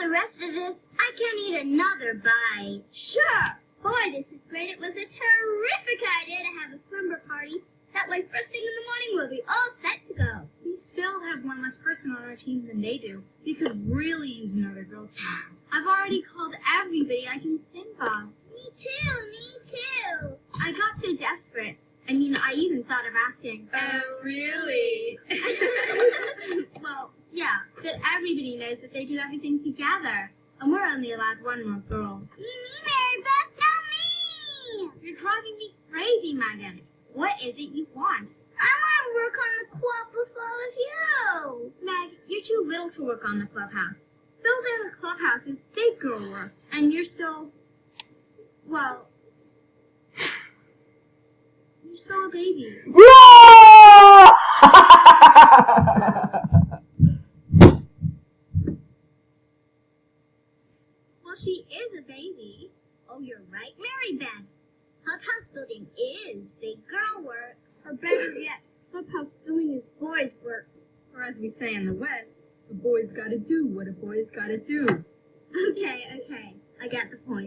the rest of this, I can't eat another bite. Sure. Boy, this is great. It was a terrific idea to have a slumber party. That way, first thing in the morning, we'll be all set to go. We still have one less person on our team than they do. We could really use another girl team. I've already called everybody I can think of. Me too. I got so desperate. I mean, I even thought of asking. Oh, really? Well, yeah, but everybody knows that they do everything together. And we're only allowed one more girl. Me, Mary Beth, not me! You're driving me crazy, Megan. What is it you want? I want to work on the club with all of you. Meg, you're too little to work on the clubhouse. Building the clubhouse is big girl work, and you're still, well, you're still a baby. Well, she is a baby. Oh, you're right, Mary Beth. Clubhouse building is big girl work. Or better yet, clubhouse building is boys' work. Or as we say in the West, a boy's gotta do what a boy's gotta do. Okay. I get the point.